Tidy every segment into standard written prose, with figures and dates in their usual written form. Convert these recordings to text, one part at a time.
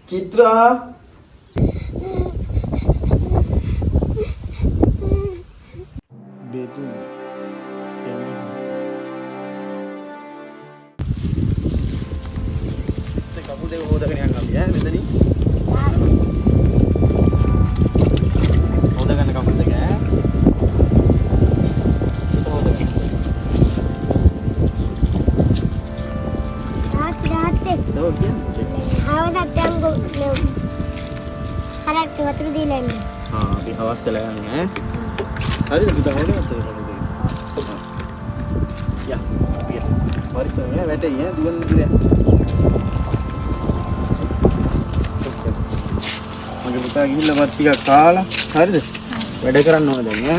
Citra. Bedu Senihas. Kamu deh udah kena anggap ya, betul nih. Udah kan kamu deh ya. Tahu kan? Awak dah tunggu. Harap tu waktu di lain. हाँ अभी आवाज चलाया है अरे kita हो गया तो ya ya बारिश हो गया बैठे ही हैं दुकान में गिरे मुझे बता गई लगा तिका काला हर दे बैठे करना हो जाएंगे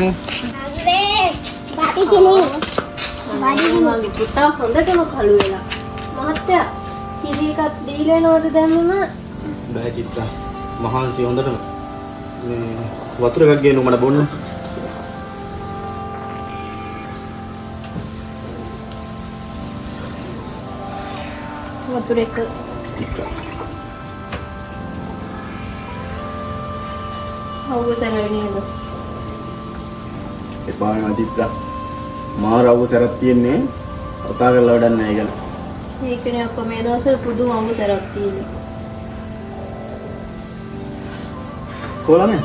बाटी sini. මගේ පුතා හොඳටම කළු වෙලා. මහත්තයා කිරි එකක් දීලා එනවද දැම්මම? බෑ චිත්තා මහන්සි හොඳටම මේ වතුර එකක් ගේනු මට බොන්න වතුර එක අවුසරයි නේද? එපා වෙනවා චිත්තා මාර අවුසරක් තියෙන්නේ කතා කරලා වැඩක් නැහැ ඒක ඒකනේ අප්පා මේ දවස්වල පුදුම අවුසරක් තියෙන්නේ. කොළනේ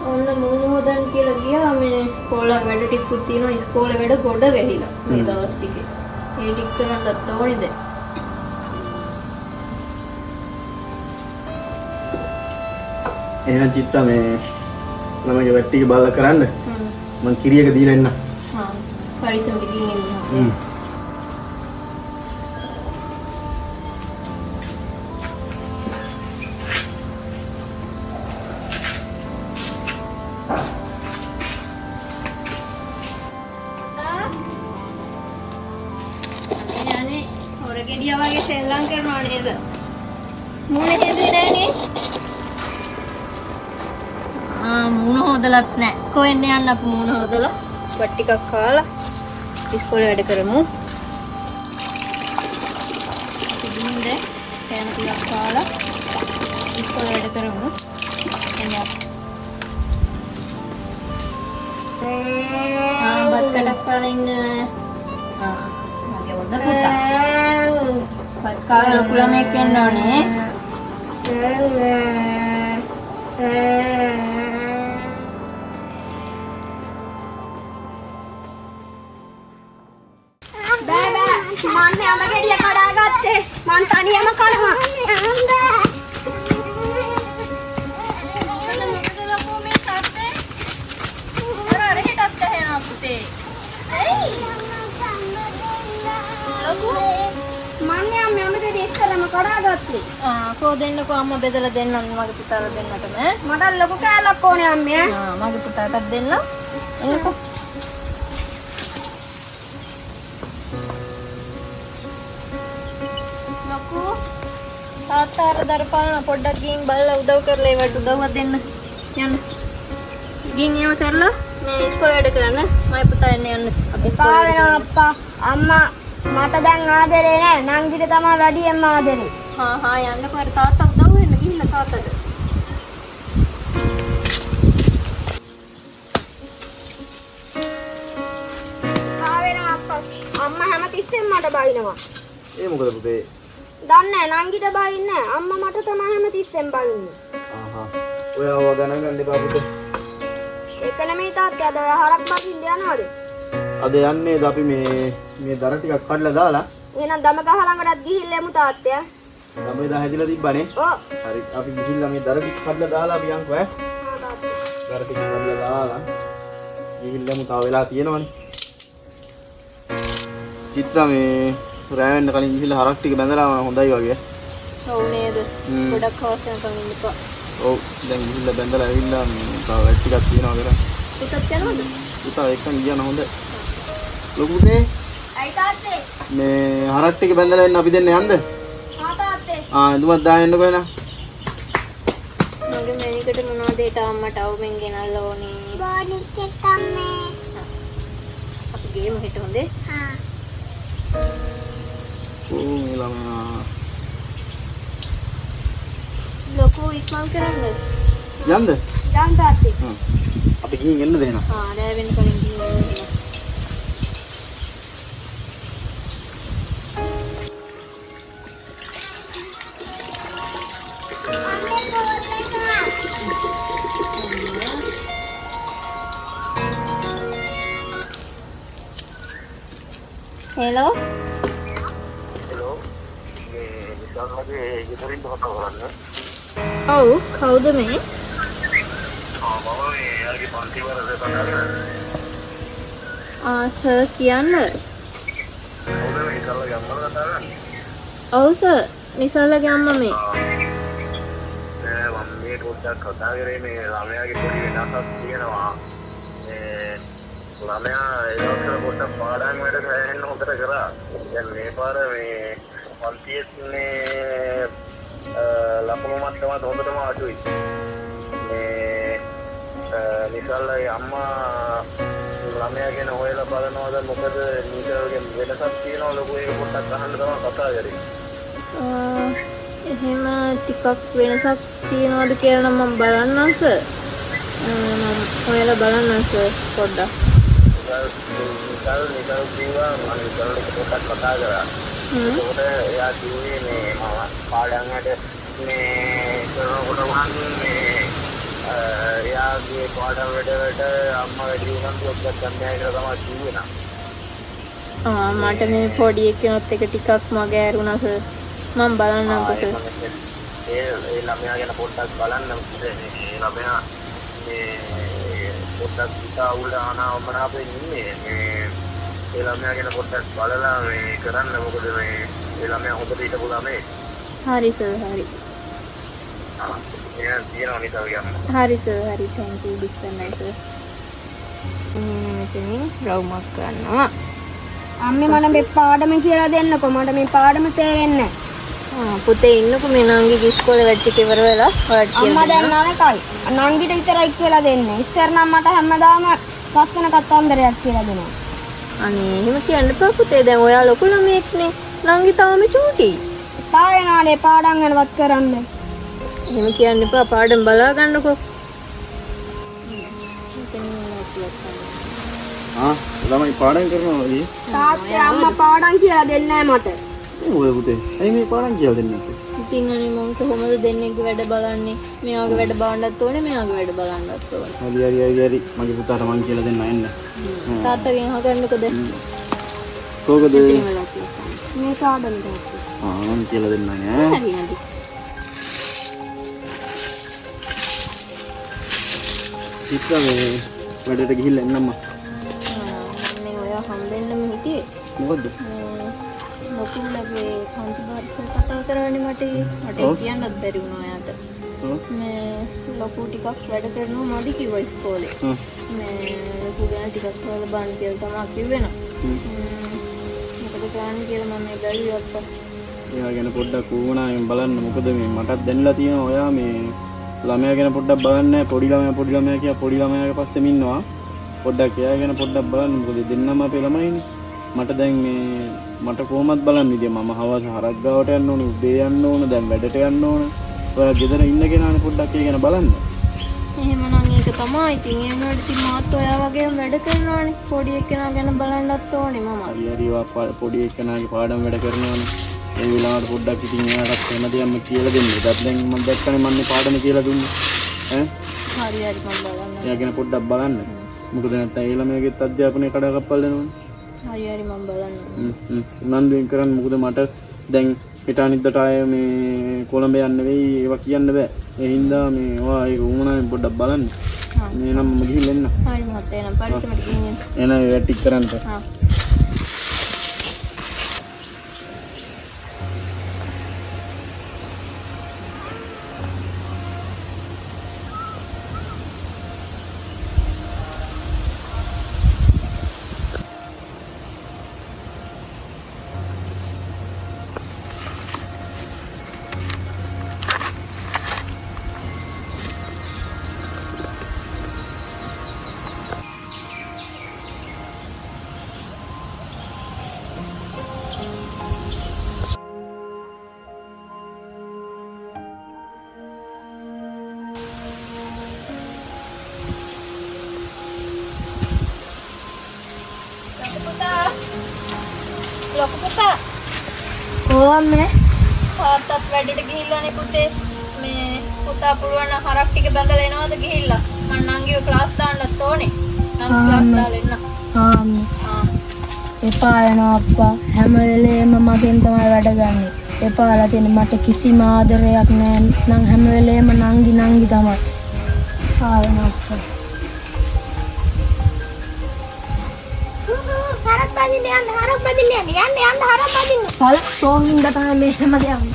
ඔන්න මූණ හොදන්න කියලා ගියා මේ කොල්ලා වැඩ ටිකකුත් තියෙනවා ඉස්කෝලේ වැඩ ගොඩ ගැහිලා මේ දවස් ටිකේ. ඒ ටික කරන්නත් ඕනේ දැන්. එහෙනම් චිත්තා මේ ළමයිගේ වැට් ටික බලලා කරන්න මං කිරියක දීලා එන්න හා පරිස්සම් ගිහින් එන්න. යන්නේ හොරගෙඩියා වගේ සෙල්ලම් කරනවා නේද? මූණේ හේතුනේ නෑනේ. මූණ හොදලත් නෑ. කොහෙන්ද යන්න අපු මූණ හොදලා? වත් ටිකක් කාලා ඉස්කෝලේ වැඩ කරමු. ඉතින්ද කෑම ටිකක් කාලා ඉස්කෝලේ වැඩ කරමු. එන්න. බත් කඩක් කාලා ඉන්න. මගේ හොඳ පුතා. බත් කාලා ලොකු ළමෙක් වෙන්න ඕනේ. මන්නේ අම ගෙඩිය කඩාගත්තේ මං තනියම කනවා මොකද ලොකෝ මේ සද්දේ අර හෙටත් ඇහෙනවා පුතේ ලොකෝ මන්නේ අම ගෙඩිය ඉස්සරම කඩාගත්තේ කෝ දෙන්නකෝ අම්මා බෙදලා දෙන්නම් මගේ පුතාලා දෙන්නටම මට ලොකු කෑල්ලක් ඕනේ අම්මේ මගේ පුතාටත් දෙන්න එන්නකෝ ලොකෝ තාත්තා අර දරපාන පොඩ්ඩක් ගිහින් බලලා උදව් කරලා ඒවට උදව්වක් දෙන්න යන්න ගිහින් ඒව කරලා මේ ඉස්කෝලේ වැඩ කරන්න මගේ පුතා එන්න යන්න අපි එපා වෙනවා අප්පා අම්මා මට දැන් ආදරේ නෑ නංගිට තමයි වැඩියෙන්ම ආදරේ හා යන්නකෝ අර තාත්තා උදව් වෙන්න ගිහිල්ලා තාත්තට එපා වෙනවා අප්පා අම්මා හැමතිස්සෙම මට බයිනවා ඒ මොකද පුතේ දන්නේ නෑ නංගිට බයින්නේ නෑ අම්මා මට තමයි හැමතිස්සෙම බයින්නේ ආහා ඔයාව ගණන් ගන්න එපා පුතේ ඒක නෙමෙයි තාත්තා අද හරක් බකින්න යනවද අද යන්නේද අපි මේ දර ටිකක් කඩලා දාලා එහෙනම් දම ගහ ළඟටත් ගිහිල්ලා එමු තාත්තයා ළමයි දා හැදිලා තිබ්බනේ ඔව් හරි අපි ගිහිල්ලා මේ දර ටික කඩලා දාලා අපි යන්කෝ ඈ දර ටික කඩලා දාලා ගිහිල්ලාම තව වෙලා තියෙනවනේ චිත්‍රා මේ රෑ වෙන්න කලින් ගිහිල්ලා හරක් ටික බැඳලා හොඳයි වගේ ඔව් නේද ගොඩක් අවශ්‍ය නැකන් ඉන්නකෝ ඔව් දැන් ගිහිල්ලා බැඳලා ඇවිල්ලා තව වැඩ ටිකක් තියෙනවා කරා පුතත් යනවද පුතා එක්කන් ගියන හොඳ ලොකුනේ අයි තාත්තේ මේ හරක් ටික බැඳලා එන්න අපි දෙන්න යන්න ආ තාත්තේ දුමත් දාන්න එන්නකෝ එන මගේ මැනිකට මොනවද ඒ තාම්මට අවුෙන් ගෙනල්ලා ඕනේ බෝනික් එකක් අම්මේ අපි ගේමු හෙට හොඳේ හා මේ ළමයා ලොකු ඉක්මන් කරන්න. යන්න. යන්න තාත්තේ. හ්ම්. අපි ගිහින් එන්න දෙනවා. රෑ වෙන කලින් ගිහින් එන්න. හෙලෝ ඔව් කවුද මේ සර් කියන්න ඔව් සර් නිසල්ලගේ අම්මා මේ මේ පොඩ්ඩක් කතා කරේ මේ ළමයාගේ පොඩි වෙනසක් තියෙනවා. ළමයා ඒ දවස්වල පොඩ්ඩක් පාඩම් වැඩ සෑහෙන්න හොඳට කරා. දැන් මේ පාර මේ පන්තියේ ලකුණු මට්ටමත් හොඳටම අඩුයි. මේ නිසල්ලගේ අම්මා ළමයා ගැන හොයලා බලනවාද මොකද නීතරගේ වෙනසක් තියෙනවා ලොකු ඒක පොඩ්ඩක් අහන්න තමයි කතා කරේ. එහෙම ටිකක් වෙනසක් තියනවද කියලා නම් මම බලන්නම් සර්. මම හොයලා බලන්නම් සර් පොඩ්ඩක්. නිකල් කිව්වා මම නිකල්ට පොඩ්ඩක් කතා කරා. ඒකට එයා කිව්වේ මේ මම පාඩම් වලට මේ කරනකොට වහන්නේ එයාගේ පාඩම් වලට අම්මා වැඩි උනන්දුවක් ගන්න නැහැ කියලා තමයි කිව්වේ නා. මට මේ පොඩි එකනොත් එක ටිකක් මග ඇරුණා සර්. මම බලන්නම්කෝ සර්. ඒ ළමයා ගැන පොඩ්ඩක් බලන්න මොකද ඒ ළමයා මේ පොඩ්ඩක් හිතා උල අනාවමනාපෙන් ඉන්නේ මේ ඒ ළමයා ගැන පොඩ්ඩක් බලලා මේ කරන්න මොකද මේ ඒ ළමයා හොඳට හිටපු ළමයි. හරි සර් හරි. එහෙනම් තියනවා නේද ඔයගොල්ලෝ? හරි සර් හරි thank you දිස්සන්නයි සර්. මෙතනින් රවුමක් ගන්නවා. අම්මේ මට මේ පාඩම කියලා දෙන්නකෝ. මට මේ පාඩම තේරෙන්නේ නැහැ. පුතේ ඉන්නකෝ මේ නංගිගේ ඉස්කෝලේ වැඩ ටික ඉවර වෙලා ඔයාලට අම්මා දැන් නරකයි. නංගිට විතරයි කියලා දෙන්නේ. ඉස්සර නම් මට හැමදාම ලස්සන කතන්දරයක් කියලා දෙනවා. අනේ එහෙම කියන්න එපා පුතේ. දැන් ඔයා ලොකු ළමයෙක්නේ. නංගි තාම චූටි. තායනාලේ පාඩම් වෙනවත් කරන්න. එහෙම කියන්න එපා. පාඩම් බලා ගන්නකෝ. ළමයි පාඩම් කරනවා වගේ. තාත්තේ අම්මා පාඩම් කියලා දෙන්නේ නැහැ මට. ඔය පුතේ. ඇයි මේ පාඩම් කියලා දෙන්නේ නැත්තේ? ඉතින් අනේ මම කොහොමද දෙන්නෙක්ගේ වැඩ බලන්නේ? මෙයාගේ වැඩ බලන්නත් ඕනේ, මෙයාගේ වැඩ බලන්නත් ඕනේ. හරි. මගේ පුතාට මං කියලා දෙන්න එන්න. තාත්තගෙන් අහගන්නකෝද? කොහොමද? මේ පාඩම් දාන්න. මං කියලා දෙන්න ඈ. හරි හරි. ඉතින් මේ වැඩට ගිහිල්ලා එන්නම්ම. මේ ඔයා හම්බෙන්නම හිටියේ. මොකද්ද? ලොකුලගේ කන්ති බාර්සල් කතා කරවන්නේ මට කියන්නත් බැරි වුණා ඔයාට. මේ ලොකු ටිකක් වැඩ කරනවා මදි කිව්වා ඉස්කෝලේ. මේ ලොකු ගැන ටිකක් හොයලා බලන්න කියලා තමයි කිව්වේ නා. මොකද කරන්නේ කියලා මම මේ බැලුවා අප්පා. එයා ගැන පොඩ්ඩක් වුණායෙන් බලන්න. මොකද මේ මටත් දැනලා තියෙනවා ඔයා මේ ළමයා ගැන පොඩ්ඩක් බලන්න. පොඩි ළමයා කියලා පොඩි ළමයාගේ පස්සෙම ඉන්නවා. පොඩ්ඩක් එයා ගැන පොඩ්ඩක් බලන්න. මොකද දෙන්නම අපේ ළමයිනේ. මට දැන් මේ මට කොහොමද බලන්න ඉතින් මම හවස හරක් ගාවට යන්න ඕනේ උදේ යන්න ඕනේ දැන් වැඩට යන්න ඕනේ ඔයා ගෙදර ඉන්න කෙනානේ පොඩ්ඩක් ඒ ගැන බලන්න එහෙමනම් ඒක තමයි ඉතින් ඒ වුණාට ඉතින් මාත් ඔයා වගේම වැඩ කරනවානේ පොඩි එක්කෙනා ගැන බලන්නත් ඕනේ මම හරි පොඩි එක්කෙනාගේ පාඩම් වැඩ කරනවානේ ඒ වෙලාවට පොඩ්ඩක් ඉතින් එයාට හැමදේම කියලා දෙන්න ඒකත් දැන් මම දැක්කනේ මන්නේ පාඩම කියලා දුන්නේ ඈ හරි මම බලන්න එයා ගැන පොඩ්ඩක් බලන්න මොකද නැත්නම් ඒ ළමයාගේත් අධ්‍යාපනය කඩාකප්පල් වෙනවනේ හරි මම බලන්න. උනන්දුවෙන් කරන්න මොකද මට දැන් හෙට අනිද්දාට ආයේ මේ කොළඹ යන්න වෙයි ඒවා කියන්න බෑ. ඒ හින්දා මේ ඔයා ඒක උමනාවෙන් පොඩ්ඩක් බලන්න. මේ නම් මම ගිහින් එන්න. හරි මහත්තයා එනම් පරිස්සමට ගිහින් එන්න. එන ඒ ටික කරන්න. හා. ලොකු පුතා ඕ අම්මේ තාත්තත් වැඩට ගිහිල්ලානේ පුතේ. මේ පුතා පුළුවන් නම් හරක් ටික බඳලා එනවද ගිහිල්ලා? මං නංගිව ක්ලාස් දාන්නත් ඕනේ. නංගි ක්ලාස් දාලා එන්න. අම්මේ ආ. එපා යනවා අප්පා හැම වෙලේම මගෙන් තමයි වැඩ ගන්නෙ. එපාලා තියෙන මට කිසිම ආදරයක් නැහැ නම් හැම වෙලේම නංගි තමයි. ආයෙත් අප්පා. හරක් බදින්න යන්න හරක් බදින්න යන්න හරක් බදින්න. පළ තෝමින්ද තමයි මේ හැම දෙයක්ම.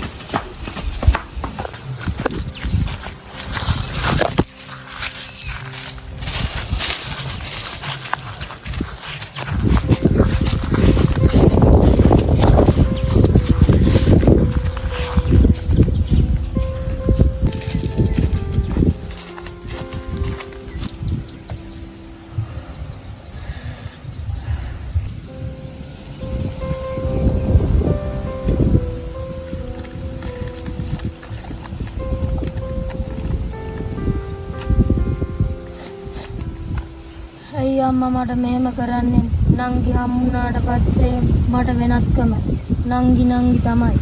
අම්මා මට මෙහෙම කරන්නේ නංගි හම්බුනාට පස්සේ මට වෙනස්කම නංගි තමයි.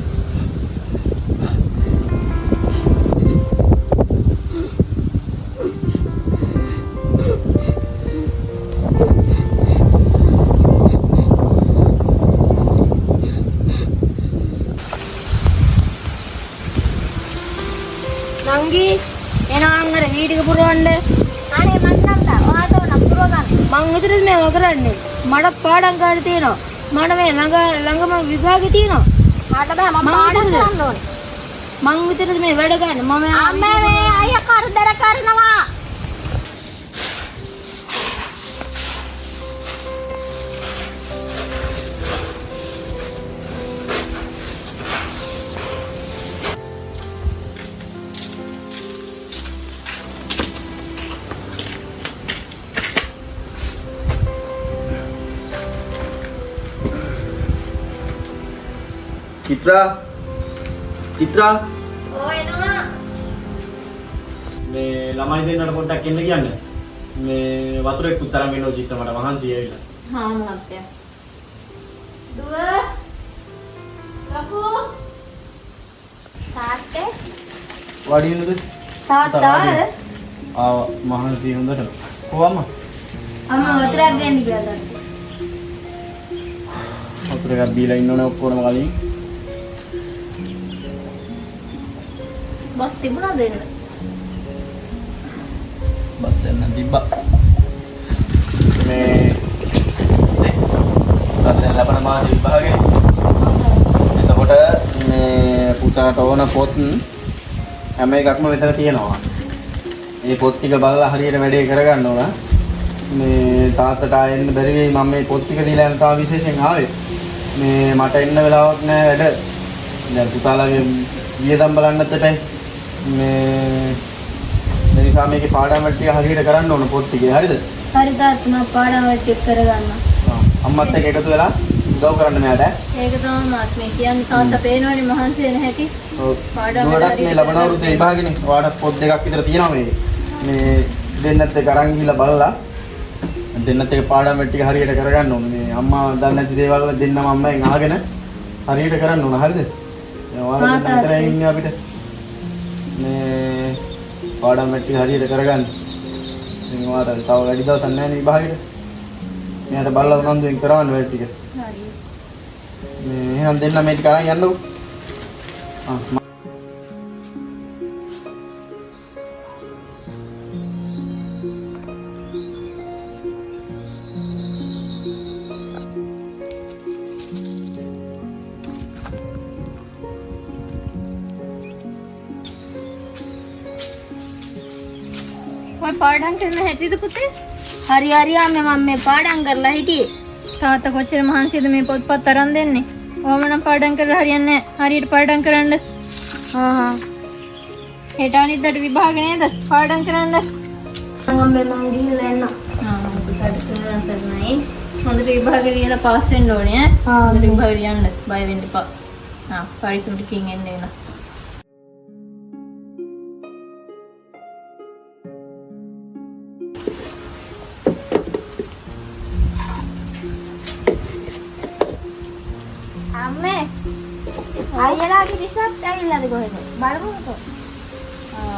නංගි එනවා අංගර වීඩික පුරවන්න. අනේ මන් නම් ඔයාට නම් පුරව ගන්න. මං විතරද මේව කරන්නේ. මට පාඩම් ගන්න තියෙනවා. මට මේ ළඟම විභාගෙ තියෙනවා. මට බෑ මම පාඩම් කරන්න ඕනේ. මං විතරද මේ වැඩ ගන්න. මම අම්මා මේ අයියා කරදර කරනවා. චිත්‍රා ඕ එනවා. මේ ළමයි දෙන්නට පොඩ්ඩක් එන්න කියන්න. මේ වතුරෙක් උතරන් වෙනවා චිත්‍ර මට වහන්සි ඇවිල්ලා. හා මහත්තයා. දුව ලකු තාත්තේ වාඩි වෙන්නද? තාත්තා මහන්සි හොඳට. කො අම්මා? අම්මා වතුරක් ගන්න ගියාද? වතුර එකක් බීලා ඉන්න ඕනේ ඔක්කොම කලින්. බස් තිබුණාද එන්න? බස් එන්න තිබ්බා. මේ දැන් ලබන මාසේ විභාගේ. එතකොට මේ පුතාට ඕන පොත් හැම එකක්ම මෙතන තියෙනවා. මේ පොත් ටික බලලා හරියට වැඩේ කරගන්න ඕන. මේ තාත්තට ආයෙන්න බැරි වෙයි මම මේ පොත් ටික දීලා යන තා විශේෂයෙන් ආවේ. මේ මට එන්න වෙලාවක් නෑ වැඩ. දැන් පුතාලාගේ වියදම් බලන්නත් එපා. මේ නිසා මේකේ පාඩම් ටික හරියට කරන්න ඕන පොත් ටිකේ හරියද? හරි තාත්තා මම පාඩම් ටික කරගන්න. අම්මත් එක්ක එකතු වෙලා උදව් කරන්න මෙයාට. ඒක තමයි මාත් මේ කියන්නේ තාත්තා පේනවනේ මහන්සි වෙන හැටි. ඔව්. පාඩම් වලට මේ ලබන අවුරුද්දේ විභාගෙනේ. ඔයාලට පොත් දෙකක් විතර තියෙනවා මේ දෙන්නත් එක්ක අරන් ගිහිල්ලා බලලා දෙන්නත් එක්ක පාඩම් ටික හරියට කරගන්න ඕනේ. මේ අම්මා දන්නේ නැති දේවල් දෙන්නම අම්මෙන් අහගෙන හරියට කරන්න ඕන හරියද? ඔයාලා දෙන්න විතරයි ඉන්නේ අපිට. මේ පාඩම් ටික හරියට කරගන්න. ඉතින් ඔයාලට තව වැඩි දවසක් නැහැ නේ විභාගෙට. මෙයාට බලලා උනන්දුවෙන් කරවන්න වැඩ ටික. හරි. මේ එහෙනම් දෙන්න මේ ටික අරන් යන්නකෝ. ඔය පාඩම් කරන හැටිද පුතේ? හරි අම්මේ මම මේ පාඩම් කරලා හිටියේ. තාත්තා කොච්චර මහන්සියද මේ පොත්පත් අරන් දෙන්නේ. ඕම නම් පාඩම් කරලා හරියන්නේ නැහැ. හරියට පාඩම් කරන්න. හෙට අනිද්දාට විභාග නේද? පාඩම් කරන්න. අම්මේ මං ගිහිල්ලා එන්න. පුතාට කරන්න සර්ණයි. හොඳට විභාග ලියලා පාස් වෙන්න ඕනේ ඈ. හොඳට විභාග ලියන්න. බය වෙන්න එපා. පරිස්සමට කින් එන්න එන්න. අම්මේ අයියලාගේ රිසත් ඇවිල්ලාද කොහෙද බලමුකෝ.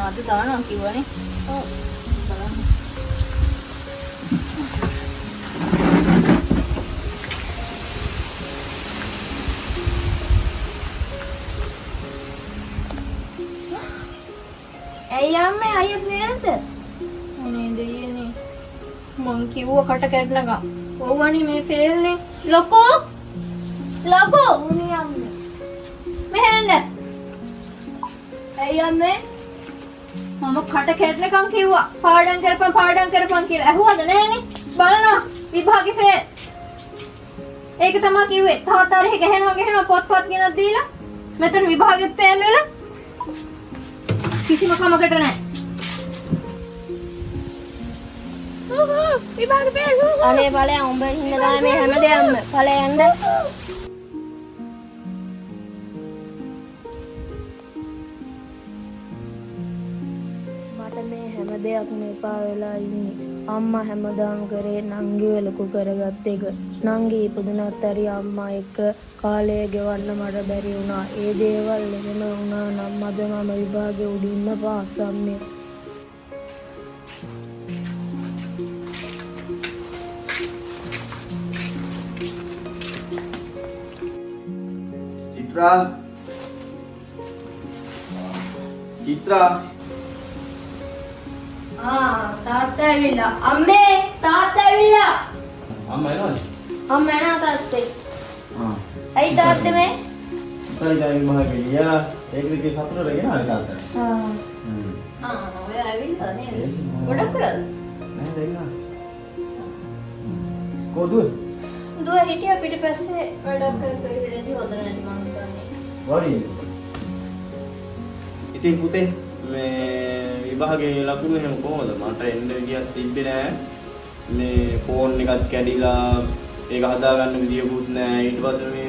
අද දානවා කිව්වනේ. ඔව් බලන්න. ඇයි අම්මේ අයියා නේද? අනේ දෙයියනේ. මං කිව්ව කට කැඩනක. ඔව්වනේ මේ ෆේල්නේ. ලොකෝ උනේ අම්මේ. මෙහෙන්න. ඇයි අම්මේ? මම කට කැඩනකම් කිව්වා. පාඩම් කරපන් කියලා. ඇහුවද නෑනේ? බලනවා විභාගේ ෆේල්. ඒක තමයි කිව්වේ. තාත්තාරේ ගහනවා පොත්පත් ගෙනත් දීලා. මෙතන විභාගෙත් ෆේල් වෙලා. කිසිම කමකට නැහැ. විභාග ෆේල්. අනේ ඵලයන් උඹෙන් හින්දා තමයි මේ හැමදේම ඵලයන්ද. මට මේ හැම දෙයක්ම එපා වෙලා ඉන්නේ. අම්මා හැමදාම කරේ නංගිව ලොකු කරගත් එක. නංගි ඉපදුනත් හරි අම්මා එක්ක කාලය ගෙවන්න මට බැරි වුණා. ඒ දේවල් එහෙම වුණා නම් අද මම විභාගේ උඩින්ම පාස් වන්නේ. චිත්‍රා තාත්තා ඇවිල්ලා. අම්මේ තාත්තා ඇවිල්ලා. අම්මා එනවද? අම්මා එනවා තාත්තේ. ඇයි තාත්තේ මේ? ඉතින් මහගේ ගියා ඒකේ සතුටට ගෙනාවේ තාත්තා. ඔය ඇවිල්ලා නේද? ගොඩක් කරද? නෑ දෙන්නා. කොදුව? දුව හිටියා පිටිපස්සේ වැඩක් කර ඉඳි හොදන නැති මං හිතන්නේ. වරි. ඉතින් පුතේ මේ විභාගේ ලකුණු එහෙම කොහොමද? මට එන්න විදියක් තිබ්බේ නෑ. මේ ෆෝන් එකත් කැඩිලා ඒක හදාගන්න විදියකුත් නෑ. ඊට පස්සේ මේ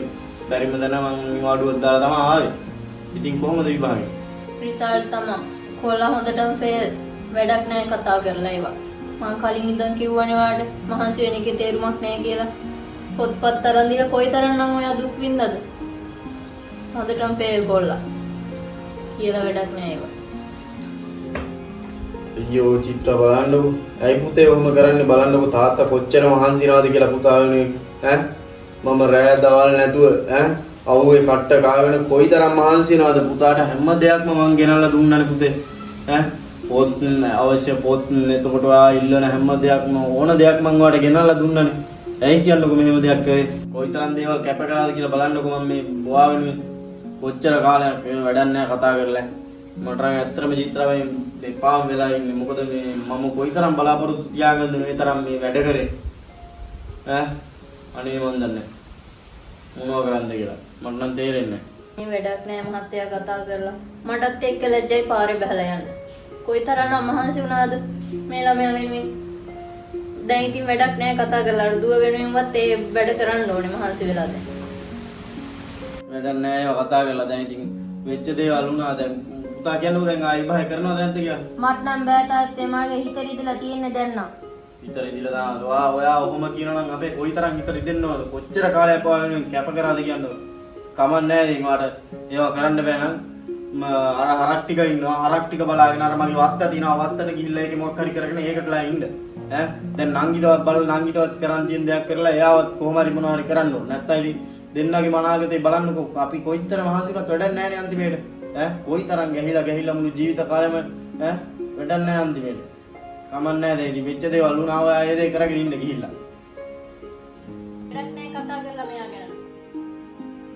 බැරිම දන මං නිවාඩුවක් දාලා තමයි ආවේ. ඉතින් කොහොමද විභාගේ? රිසල්ට් තමයි. කොල්ලා හොඳටම ෆේල්. වැඩක් නැහැ කතා කරලා ඒවා. මං කලින් ඉඳන් කිව්වනේ වාට මහන්සි වෙන එකේ තේරුමක් නැහැ කියලා. පොත්පත් තරන් දීලා කොයිතරම්නම් ඔයා දුක් විඳද? හොඳටම ෆේල් කොල්ලා. කියලා වැඩක් නැහැ ඒවා. අයියෝ චිත්‍ර බලන්නකෝ. ඇයි පුතේ ඔහොම කරන්නේ බලන්නකෝ තාත්තා කොච්චර මහන්සිනාද කියලා පුතා වෙනුවෙන් ඈ මම රෑ දවල් නැතුව ඈ අවුවේ කට්ට කාගෙන කොයිතරම් මහන්සිනාද පුතාට හැම දෙයක්ම මං ගෙනල්ලා දුන්නානේ පුතේ ඈ පොත් අවශ්‍ය පොත් එතකොට ඔයා ඉල්ලන හැම දෙයක්ම ඕන දෙයක් මං ඔයාලට ගෙනල්ලා දුන්නානේ. ඇයි කියන්නකෝ මෙහෙම දෙයක් කරේ? කොයිතරම් දේවල් කැප කරාද කියලා බලන්නකෝ මම මේ ඔයා වෙනුවෙන් කොච්චර කාලයක් මේ වැඩක් නැහැ කතා කරලා. මට ඇත්තටම චිත්‍රාවෙන් දෙපාම් වෙලා ඉන්නේ. මොකද මේ මම කොයිතරම් බලාපොරොත්තු තියාගෙනද මේ තරම් මේ වැඩ කරේ ඈ අනේ මන් දන්නේ මොනවා කරන්නද කියලා මට නම් තේරෙන්නේ මේ වැඩක් නැහැ මහත්තයා කතා කරලා. මටත් එක්ක ලැජ්ජයි පාරේ බහලා යන්න. කොයිතරම්නම් මහන්සි වුණාද මේ ළමයා වෙනුවෙන්. දැන් ඉතින් වැඩක් නැහැ කතා කරලා. අර දුව වෙනුවෙන්වත් ඒ වැඩ කරන්න ඕනේ මහන්සි වෙලා දැන්. වැඩක් නැහැ ඒවා කතා කරලා. දැන් ඉතින් වෙච්ච දේවල් වුණා. දැන් පුතා කියන්නකෝ දැන් ආයි බය කරනවද නැද්ද කියලා? මට නම් බෑ තාත්තේ මාගේ හිත රිදලා තියෙන්නේ දැන් නම්. හිතර ඉදිලා දානවා. ඔයා ඔහොම කියනවා නම් අපේ කොයිතරම් හිතර ඉදෙන්නවද? කොච්චර කාලයක් ඔයා වෙනුවෙන් කැප කරාද කියන්නකෝ. කමක් නැහැ ඉතින් ඔයාට ඒවා කරන්න බෑ නම් අර හරක් ටික ඉන්නවා. හරක් ටික බලාගෙන අර මගේ වත්ත තියනවා. වත්තට ගිහිල්ලා ඒකේ මොකක් හරි කරගෙන ඒකටලා ඉන්න. ඈ දැන් නංගිටවත් බලලා නංගිටවත් කරන් තියෙන දෙයක් කරලා එයාවත් කොහොම හරි මොනවා හරි කරන්න ඕන. නැත්තම් ඉතින් දෙන්නගේ මනාගතේ බලන්නකෝ. අපි කොයිතරම් මහන්සිකත් වැඩක් නැහැ නේ අන්තිමේට. ඈ කොයිතරම් ගහිලා මුළු ජීවිත කාලෙම ඈ වැඩක් නැහැ අන්තිමේට. කමක් නැහැ දැන් ඉතින් වෙච්ච දේවල් වුණා ඔය ඒ දේ කරගෙන ඉන්න ගිහිල්ලා. වැඩක් නැහැ කතා කරලා මෙයා ගැන.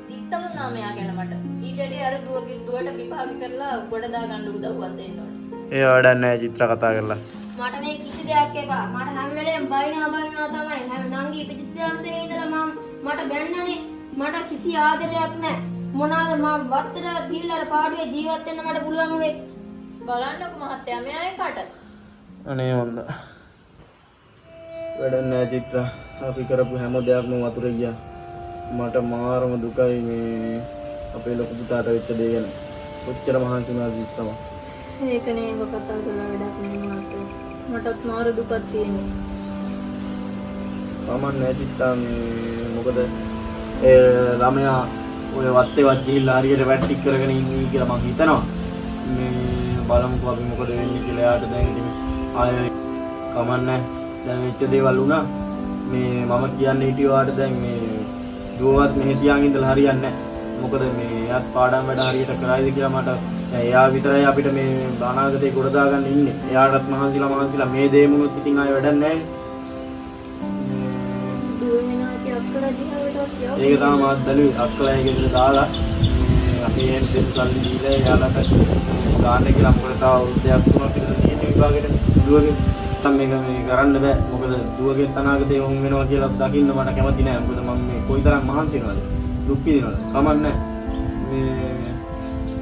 තිත්තම නා මෙයා ගැන මට. ඊට වැඩි අර දුවට විභාග කරලා ගොඩ දා ගන්න උදව්වක් දෙන්න ඕනේ. ඒ වැඩක් නැහැ චිත්‍ර කතා කරලා. මට මේ කිසි දෙයක් එපා. මට හැම වෙලේම බයිනවා තමයි. හැම නංගි පිටිච්චාසේ ඉඳලා මට බැන්නනේ. මට කිසි ආදරයක් නැහැ. මොනවාද මම වත්තට ගිහිල්ලා අර පාඩුවේ ජීවත් වෙන්න මට පුළුවන් වෙයි. බලන්නකො මහත්තයා මෙයා එකට. අනේ හොඳ. වැඩක් නැහැ චිත්‍ර. අපි කරපු හැම දෙයක්ම වතුරේ ගියා. මට මාරම දුකයි මේ අපේ ලොකු පුතාට වෙච්ච දේ ගැන. කොච්චර මහන්සි වුණාද චිත්‍රම. ඒකනේ ඔබ කතා කරලා වැඩක් නෙමෙයි. මටත් මාර දුකක් තියෙනවා. කමක් නැහැ චිත්‍රා මේ මොකද ඒ ළමයා ඔය වත්තේවත් ගිහිල්ලා හරියට වැට් ටික් කරගෙන ඉන්නේ කියලා මම හිතනවා. මේ බලමුකෝ අපි මොකද වෙන්නේ කියලා. යාට දැන් ඉතින් ආයෙ කමන්නේ දැන් වෙච්ච දේවල් වුණා. මේ මම කියන්නේ හිටියවාට දැන් මේ දුවවත් මෙහෙ තියාගෙන ඉඳලා හරියන්නේ නැහැ. මොකද මේ යාත් පාඩම් වැඩ හරියට කරයිද කියලා මට දැන් එයා විතරයි අපිට මේ අනාගතේ ගොඩ දාගන්න ඉන්නේ. එයාටත් මහන්සිලා මේ දේ මොනොත් ඉතින් ආයෙ වැඩක් නැහැ. ඒක තමයි මාත් බැලුවේ. අක්කලා ගෙදර දාලා අපි එහෙම දෙන්න සල්ලි දීලා එයාලට ගන්න කියලා මොකද තව අවුරුද්දක් තුනක් විතර තියෙන විභාගෙට දුවගේ මම මේ කරන්න බෑ. මොකද දුවගේ අනාගතේ වුන් වෙනවා කියලා දකින්න මට කැමති නෑ. මොකද මම මේ කොයිතරම් මහන්සි වෙනවද? දුක් විඳිනවද? කමන්නේ මේ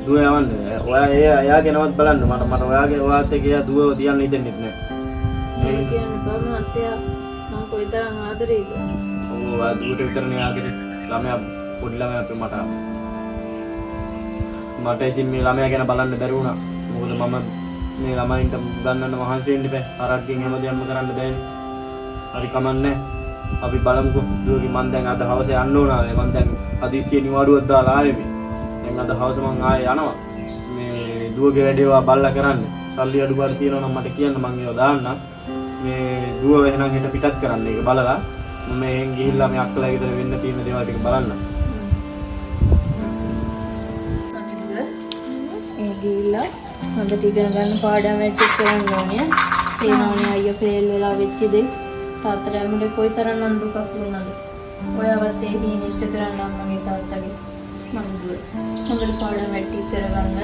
දුව යවන්නේ. ඔයා එයාගෙනවත් බලන්න. මට ඔයාත් එක්ක එයා දුවව තියන්න හිතෙන්නේ නෑ. ඒ කියන්නේ කොහොමද අත්තයා මම කොයිතරම් ආදරේද? ඔව් ආ දුවට විතරනේ යාගේ ළමයා පොඩි ළමයා අපේ මට ඉතින් මේ ළමයා ගැන බලන්න බැරි වුණා. මොකද මම මේ ළමයින්ට ගන්නන්න මහන්සි වෙන්න බෑ. අරක්ගෙන් හැමදේම කරන්න බෑනේ. හරි කමන්නේ. අපි බලමුකෝ දුවගේ මම දැන් අද හවසේ යන්න ඕනානේ. මම දැන් හදිස්සියේ නිවාඩුවක් දාලා ආවේ මේ. දැන් අද හවස මම ආයේ යනවා. මේ දුවගේ වැඩේවා බල්ලා කරන්න. සල්ලි අඩුපාඩු තියෙනවා නම් මට කියන්න මම ඒවා දාන්නම්. මේ දුව එහෙනම් හෙට පිටත් කරන්න. ඒක බලලා මම එහෙන් ගිහිල්ලා මේ අක්කලා ගෙදර වෙන්න තියෙන දේවල් ටික බලන්න. ඒ ගිහිල්ලා හොඳට ඉගෙන ගන්න පාඩම් වැඩ කරන්න ඕනේ. තේනෝනේ අයියා ෆේල් වෙලා වෙච්ච දේ තාත්තට අපිට කොයිතරම් නම් දුකක් වුණාද. ඔයාවත් ඒ හිණ ඉෂ්ට කරන්න අම්මගේ තාත්තගේ මම දුව. හොඳට පාඩම් වැඩ කරගන්න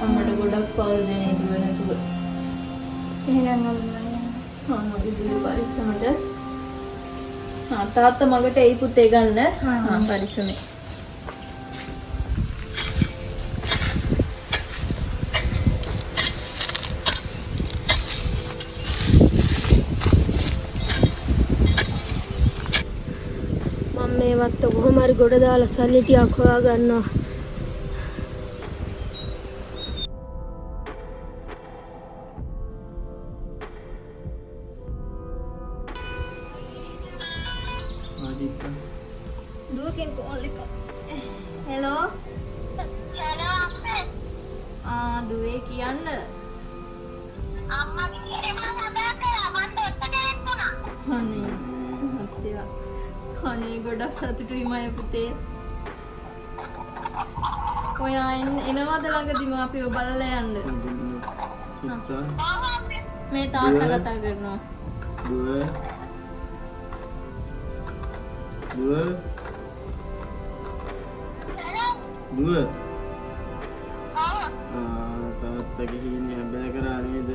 අම්මට ගොඩක් පවල් දෙන්නේ දුව නැතුව. එහෙනම් මගේ දුව පරිස්සමට තාත්තා මගට එයි පුතේ ගන්න. පරිස්සමෙන්. මේ වත්ත කොහොම හරි ගොඩ දාලා සල්ලි ටිකක් හොයා ගන්නවා. දුවකින් කෝල් එක. හෙලෝ. දුවේ කියන්න. අම්මා කිව්වේ මම හදා කරා මම දෙන්න දෙන්නුනා. අනේ අත්තියා. අනේ ගොඩක් සතුටුයි මය පුතේ. ඔයා එනවද ළඟදිම අපිව බලලා යන්න? මේ තාත්තා කතා කරනවා. දුව තාත්තා ගිහින් හැබැයි කරා නේද?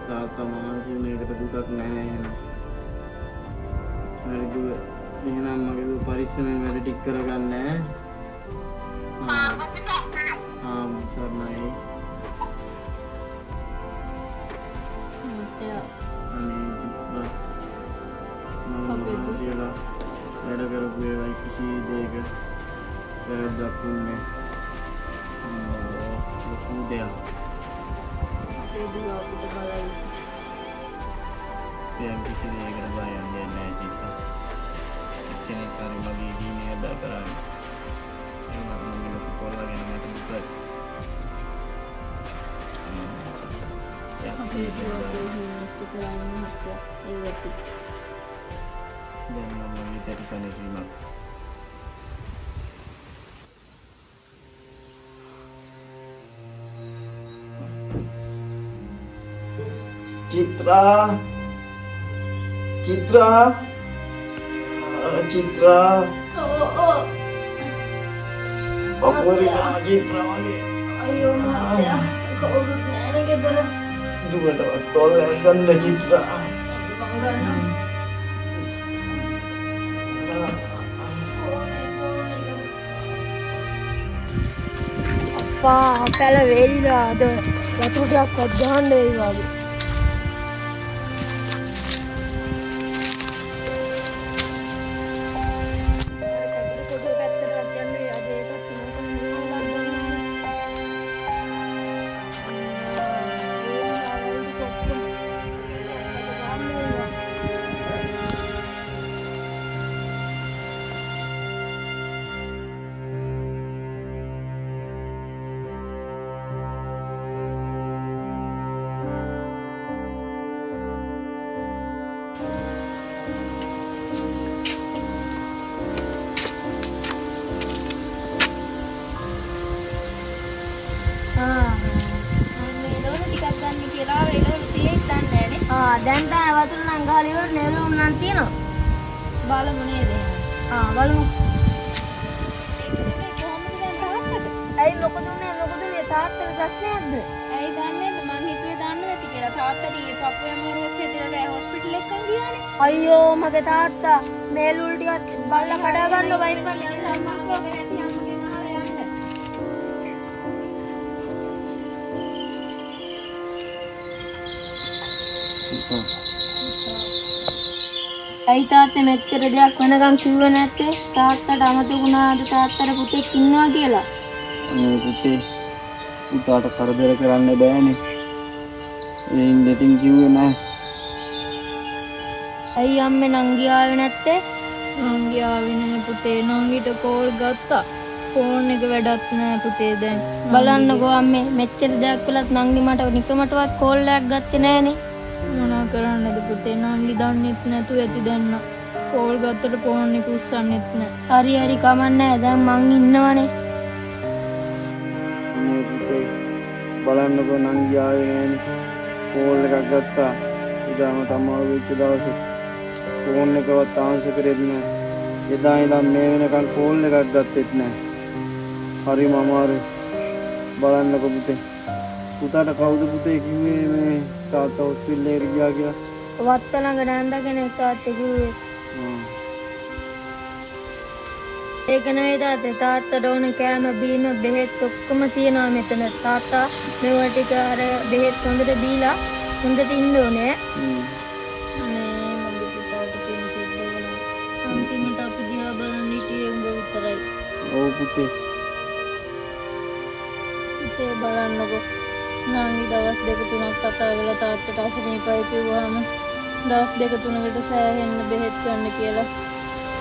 තාත්තා මහන්සි මේකට දුකක් නැහැ එහෙනම්. හරි දුව. එහෙනම් මගේ දුව පරිස්සමෙන් වැඩ ටික කරගන්න ඈ. සර්ණයි. මහන්සියලා වැඩ කරපු ඒවා කිසි දෙයක වැරද්දක් වුණේ ලොකු දෙයක්. අපේ දුව අපිට බලයි. දැන් කිසි දෙයකට බය යන්නේ නැහැ චිත්තා. එක්කෙනෙක් හරි මගේ දීනේ හැබැයි කරන්නේ. එහෙනම් මම ලොකු කොල්ලගෙන මට දුකයි. අපේ දුවගේ හිමිස්තු කරන්නේ හිටියා. ඒකට දැන් මම ඊට සැනසීමක්. Citra Papuri sama Citra lagi. අයියෝ මහත්තයා කවුරුත් නැහැ ගෙදර. Duit tolong kan dah Citra. අප්පා පැල වේලිලා අද වතුර ටිකක්වත් ගහන්න වෙයි වගේ. කියලා වෙලවල 100ක් දන්නේ නැහැ දැන් තමයි වතුර නම් ගහලා ඉවර නෙළුම් නම් තියෙනවා. බලමු නේද එහෙනම්. බලමු. ඒක කොහොමද දැන් තාත්තට? ඇයි මොකද උනේ තාත්තට ප්‍රශ්නයක්ද? ඇයි දන්නේ නැද්ද මං හිතුවේ දන්නේ නැති කියලා. තාත්තට ඊයේ පපුව අමාරුවක් හැදලා දැන් හොස්පිටල් එකක් ගියානේ. අයියෝ මගේ තාත්තා මේ ලුල් ටිකත් බල්ලා කඩා ගන්න බයික් වලින් අම්මා ගෙදර ඇති අම්මගෙන් අහලා යන්න. ඇයි තාත්තේ මෙච්චර දෙයක් වෙනකම් කිව්වේ නැත්තේ? තාත්තට අමතකුණාද තාත්තට පුතෙක් ඉන්නවා කියලා? මේ පුතේ පුතාට කරදර කරන්න බෑනේ. ඒ ඉඳින් කිව්වේ නෑ. ඇයි අම්මේ නංගි ආවේ නැත්තේ? නංගි ආවේ නැහැ පුතේ. නංගිට කෝල් ගත්තා. ෆෝන් එක වැඩක් නැහැ පුතේ දැන්. බලන්නකෝ අම්මේ මෙච්චර දෙයක් කළත් නංගි මට නිකමටවත් කෝල් එකක් ගත්තේ නෑනේ. මොනා කරන්නද පුතේ? නංගි දන්නෙත් නැතු ඇති දැන්. කෝල් ගත්තට ෆෝන් එක උස්සන්නෙත් නැහැ. හරි කමන්නේ දැන් මං ඉන්නවනේ. අනේ පුතේ බලන්නකෝ නංගි ආවේ නෑනේ. කෝල් එකක් ගත්තා. ඉදාම තමයි වෙච්ච දවසේ ෆෝන් එකවත් ආන්සර් කරෙත් නෑ. එදා ඉඳන් මේ වෙනකන් කෝල් එකක් ගත්තෙත් නෑ. හරිම අමාරුයි. බලන්නකෝ පුතේ. පුතාට කවුද පුතේ කිව්වේ මේ තාත්තා හොස්පිටල් එකට ගියා කියලා? වත්ත ළඟ නන්දගෙන තාත්තේ කිව්වේ. ඒක නෙවෙයි තාත්තට ඕන කෑම බීම බෙහෙත් ඔක්කොම තියෙනවා මෙතන. තාත්තා මේවා ටික අර බෙහෙත් හොඳට දීලා හොඳට ඉන්න ඕනේ. මගේ පුතාට කියන සිද්ධ වෙනවා. අන්තිමට අපි දිහා බලන් හිටියේ උඹ විතරයි. ඔව් පුතේ. පුතේ බලන්නකෝ. නංගි දවස් දෙක තුනක් කතා කරලා තාත්තට අසනීපයි කිව්වහම දවස් දෙක තුනකට සෑහෙන්න බෙහෙත් ගන්න කියලා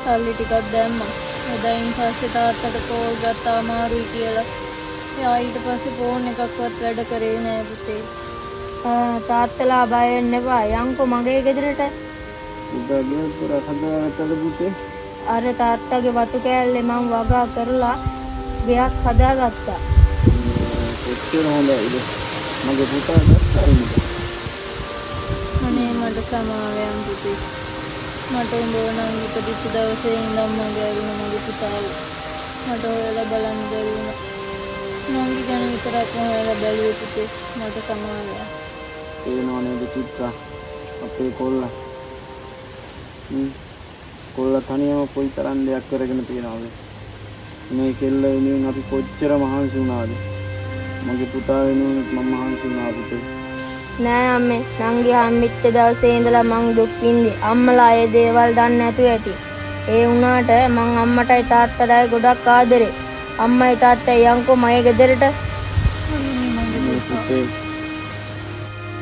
සල්ලි ටිකක් දැම්මා. එදායින් පස්සේ තාත්තට කෝල් ගත්තා අමාරුයි කියලා. එයා ඊට පස්සේ ෆෝන් එකක්වත් වැඩ කරේ නෑ පුතේ. තාත්තලා බය වෙන්න එපා. යන්කෝ මගේ ගෙදරට. පුතා ගෙදර හදාගත්තද පුතේ? අර තාත්තගේ වතු කෑල්ලේ මං වගා කරලා ගෙයක් හදාගත්තා. කොච්චර හොඳයිද? මගේ පුතා දැක්කයිද? අනේ මට සමාවෙන් පුතේ. මට උඹ නම් ඉපදිච්ච දවසේ ඉඳන් මගේ ඇරුණ මගේ පුතාව. මට හොයලා බලන්න බැරි වුණා. නංගි ගැන විතරක් හොයලා බැලුවේ පුතේ. මට සමාවෙන්. පේනව නේද පුතා? අපේ කොල්ලා. කොල්ලා තනියම කොයි තරම් දෙයක් කරගෙන තියනවද? මේ කෙල්ල වෙනුවෙන් අපි කොච්චර මහන්සි වුණාද? මගේ පුතා වෙනුවෙන් මම මහන්සි වුණා පුතේ. නෑ අම්මේ නංගි හම්බෙච්ච දවසේ ඉඳලා මං දුක් විඳි. අම්මලා ඒ දේවල් දන්නේ නැතුව ඇති. ඒ වුණාට මං අම්මටයි තාත්තටයි ගොඩක් ආදරේ. අම්මයි තාත්තයි යන්කෝ මගේ ගෙදරට. මේ පුතේ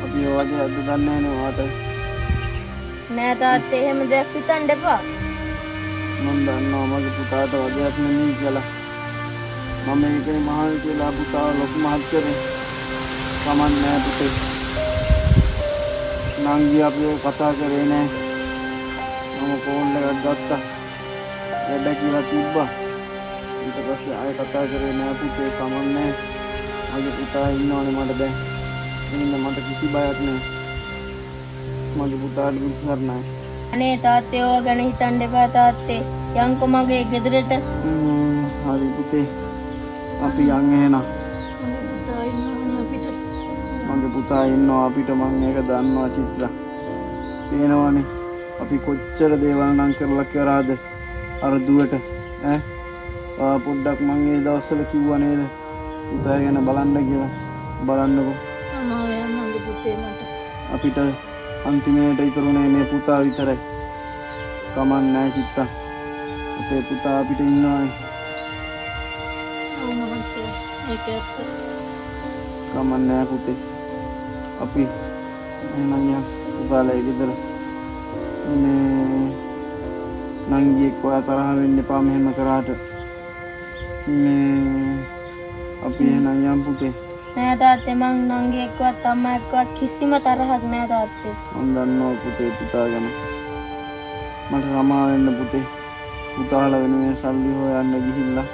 අපි ඔයගේ අද දන්නේ නැහැ වාට. නෑ තාත්තේ එහෙම දෙයක් හිතන්න එපා. මම දන්නවා මගේ පුතාට වදයක් නෙමෙයි කියලා. මම ඒකේ මහන්සිලා පුතාව ලොකු මහත් කරේ. කමන්නේ පුතේ. නංගි අපි කතා කරේ නෑ. මම ෆෝන් එකක් ගත්තා. වැඩ කියලා තිබ්බා. ඊට පස්සේ ආයෙ කතා කරේ නෑ පුතේ. කමන්නේ. මගේ පුතා ඉන්නවනේ මට දැන්. ඉන්න මට කිසි බයක් නෑ. මගේ පුතාට විශ්වාස අනේ තාත්තේ ඕවා ගැන හිතන්න එපා තාත්තේ. යන්කෝ මගේ ගෙදරට. හරි පුතේ. අපි යන් එහෙනම්. මගේ පුතා ඉන්නවා අපිට මම ඒක දන්නවා චිත්‍ර. පේනවනේ අපි කොච්චර දේවල් නම් කරලා කරාද අර දුවට ඈ පොඩ්ඩක් මම ඒ දවස්වල කිව්වා නේද පුතා ගැන බලන්න කියලා. බලන්නකෝ සමාවෙන් මගේ පුතේ මට. අපිට අන්තිමේට ඉතුරුනේ මේ පුතා විතරයි. කමක් නැහැ චිත්‍ර. අපේ පුතා අපිට ඉන්නවානේ. ඔව් මහත්තයා. ඒක ඇත්ත. කමක් නැහැ පුතේ. අපි එහෙනම් යා පුතාලා ගෙදර මේ නංගි එක්ක තරහ වෙන්න එපා මෙහෙම කරාට. මේ අපි එහෙනම් යම් පුතේ. නෑ තාත්තේ මං නංගි එක්කවත් අම්මා එක්කවත් කිසිම තරහක් නෑ තාත්තේ. මම දන්නවා පුතේ පුතා ගැන. මට සමා වෙන්න පුතේ. පුතාලා වෙනුවෙන් සල්ලි හොයන්න ගිහිල්ලා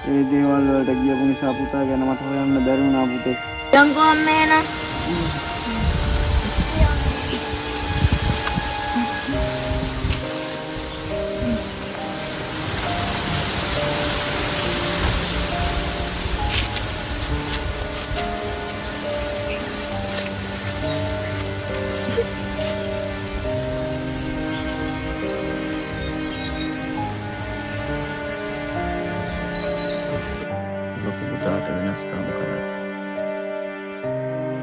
ඒ දේවල් වලට ගියපු නිසා පුතා ගැන මට හොයන්න බැරි වුණා පුතේ. යන්කෝ අම්මේ එහෙනම්. වෙනස්කම් කළා.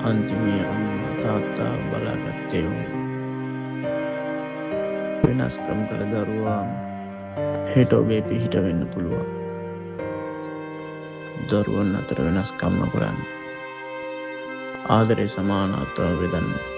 අන්තිමේ අම්මා තාත්තා බලාගත්තේ ඔය. වෙනස්කම් කළ දරුවාම හෙට ඔබේ පිහිට වෙන්න පුළුවන්. දරුවන් අතර වෙනස්කම් නොකරන්න. ආදරේ සමානත්වව බෙදන්න.